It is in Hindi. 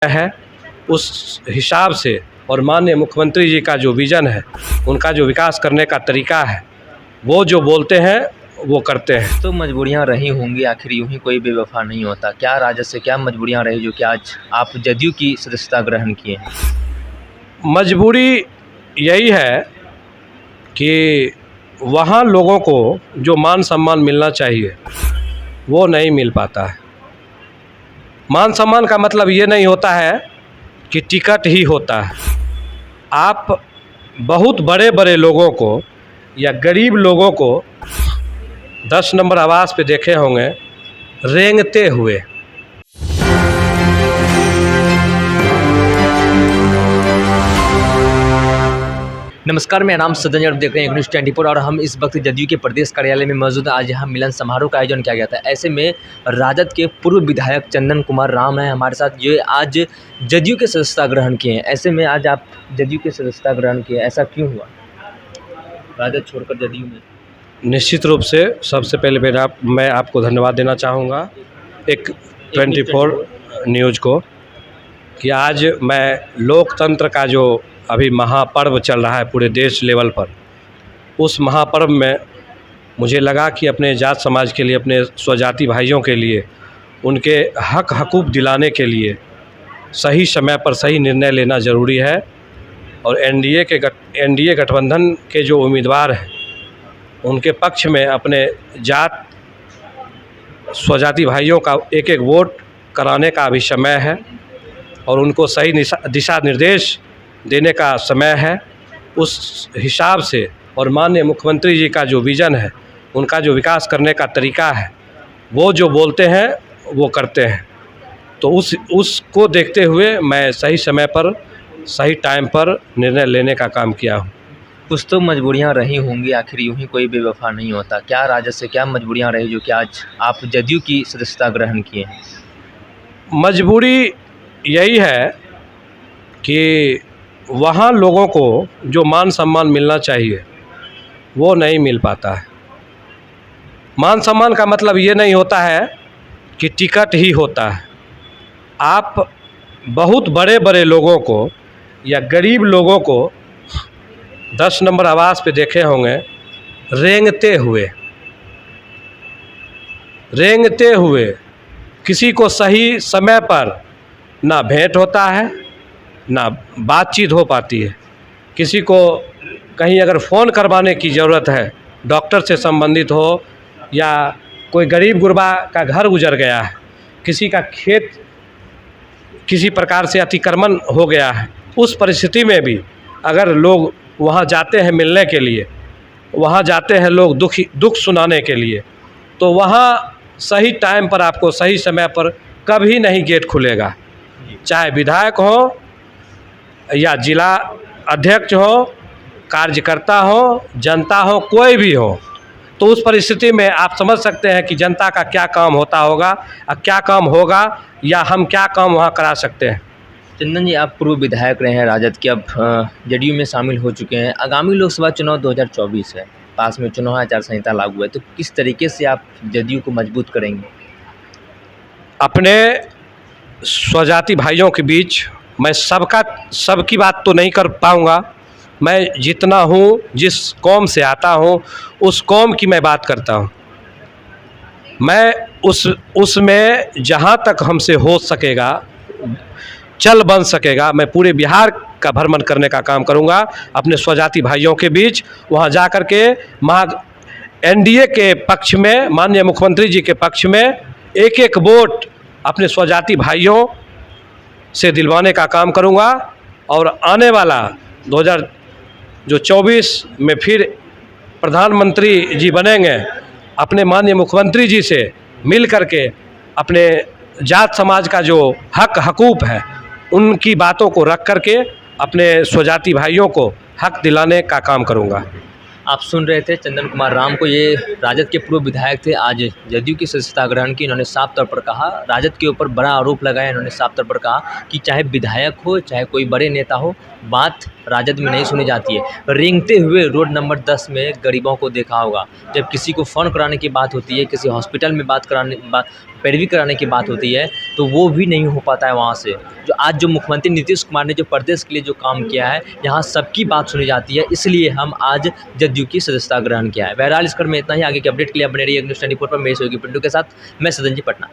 है उस हिसाब से और माननीय मुख्यमंत्री जी का जो विज़न है, उनका जो विकास करने का तरीका है, वो जो बोलते हैं वो करते हैं। तो मजबूरियां रही होंगी, आखिर यूं ही कोई बेवफा नहीं होता। क्या राजद से क्या मजबूरियां रही जो कि आज आप जदयू की सदस्यता ग्रहण किए हैं? मजबूरी यही है कि वहाँ लोगों को जो मान सम्मान मिलना चाहिए वो नहीं मिल पाता है। मान सम्मान का मतलब ये नहीं होता है कि टिकट ही होता है। आप बहुत बड़े बड़े लोगों को या गरीब लोगों को 10 नंबर आवास पे देखे होंगे रेंगते हुए। नमस्कार, मेरा नाम सदन और देख रहे हैं न्यूज़ 24 और हम इस वक्त जदयू के प्रदेश कार्यालय में मौजूद हैं। आज यहाँ मिलन समारोह का आयोजन किया गया था। ऐसे में राजद के पूर्व विधायक चंदन कुमार राम हैं हमारे साथ, जो आज जदयू के सदस्यता ग्रहण किए हैं। ऐसे में आज आप जदयू के सदस्यता ग्रहण किए, ऐसा क्यों हुआ राजद छोड़कर जदयू में? निश्चित रूप से सबसे पहले मैं आपको धन्यवाद देना चाहूँगा एक 24 न्यूज़ को कि आज मैं लोकतंत्र का जो अभी महापर्व चल रहा है पूरे देश लेवल पर, उस महापर्व में मुझे लगा कि अपने जात समाज के लिए, अपने स्वजाति भाइयों के लिए, उनके हक हकूक़ दिलाने के लिए सही समय पर सही निर्णय लेना ज़रूरी है। और एनडीए गठबंधन के जो उम्मीदवार हैं उनके पक्ष में अपने जात स्वजाति भाइयों का एक एक वोट कराने का अभी समय है और उनको सही दिशा निर्देश देने का समय है। उस हिसाब से और माननीय मुख्यमंत्री जी का जो विज़न है, उनका जो विकास करने का तरीका है, वो जो बोलते हैं वो करते हैं। तो उसको देखते हुए मैं सही समय पर सही टाइम पर निर्णय लेने का काम किया हूँ। कुछ तो मजबूरियां रही होंगी, आखिर यूं ही कोई बेवफा नहीं होता। क्या राजद से क्या मजबूरियां रही जो कि आज आप जदयू की सदस्यता ग्रहण किए हैं? मजबूरी यही है कि वहाँ लोगों को जो मान सम्मान मिलना चाहिए वो नहीं मिल पाता है। मान सम्मान का मतलब ये नहीं होता है कि टिकट ही होता है। आप बहुत बड़े बड़े लोगों को या गरीब लोगों को 10 नंबर आवास पे देखे होंगे रेंगते हुए किसी को सही समय पर ना भेंट होता है, ना बातचीत हो पाती है। किसी को कहीं अगर फ़ोन करवाने की ज़रूरत है, डॉक्टर से संबंधित हो या कोई गरीब गुरबा का घर गुजर गया है, किसी का खेत किसी प्रकार से अतिक्रमण हो गया है, उस परिस्थिति में भी अगर लोग वहाँ जाते हैं मिलने के लिए, वहाँ जाते हैं लोग दुख सुनाने के लिए, तो वहाँ सही टाइम पर आपको सही समय पर कभी नहीं गेट खुलेगा। चाहे विधायक हो या जिला अध्यक्ष हो, कार्यकर्ता हो, जनता हो, कोई भी हो, तो उस परिस्थिति में आप समझ सकते हैं कि जनता का क्या काम होता होगा और क्या काम होगा या हम क्या काम वहाँ करा सकते हैं। चंदन जी, आप पूर्व विधायक रहे हैं राजद के, अब जदयू में शामिल हो चुके हैं। आगामी लोकसभा चुनाव 2024 है, पास में चुनाव आचार संहिता लागू है, तो किस तरीके से आप जदयू को मजबूत करेंगे? अपने स्वजाति भाइयों के बीच मैं सबकी बात तो नहीं कर पाऊँगा। मैं जितना हूँ, जिस कौम से आता हूँ, उस कौम की मैं बात करता हूँ। मैं उसमें जहाँ तक हमसे हो सकेगा, चल बन सकेगा, मैं पूरे बिहार का भ्रमण करने का काम करूँगा अपने स्वजाति भाइयों के बीच। वहाँ जा कर के एनडीए के पक्ष में, माननीय मुख्यमंत्री जी के पक्ष में एक एक वोट अपने स्वजाति भाइयों से दिलवाने का काम करूँगा। और आने वाला 2024 में फिर प्रधानमंत्री जी बनेंगे, अपने माननीय मुख्यमंत्री जी से मिल करके अपने जात समाज का जो हक हकूक़ है, उनकी बातों को रख करके अपने स्वजाति भाइयों को हक दिलाने का काम करूँगा। आप सुन रहे थे चंदन कुमार राम को, ये राजद के पूर्व विधायक थे, आज जदयू की सदस्यता ग्रहण की। इन्होंने साफ तौर पर कहा, राजद के ऊपर बड़ा आरोप लगाया। इन्होंने साफ तौर पर कहा कि चाहे विधायक हो, चाहे कोई बड़े नेता हो, बात राजद में नहीं सुनी जाती है। रेंगते हुए रोड नंबर 10 में गरीबों को देखा होगा, जब किसी को फ़ोन कराने की बात होती है, किसी हॉस्पिटल में पैरवी कराने की बात होती है तो वो भी नहीं हो पाता है वहाँ से। जो आज जो मुख्यमंत्री नीतीश कुमार ने जो प्रदेश के लिए जो काम किया है, यहाँ सबकी बात सुनी जाती है, इसलिए हम आज जदयू की सदस्यता ग्रहण किया है। बहरहाल इस क्रम में इतना ही। आगे के अपडेट के लिए बने रहिए न्यूज़ 24 पर। मेरे सहयोगी पिंटू के साथ मैं सदन जी, पटना।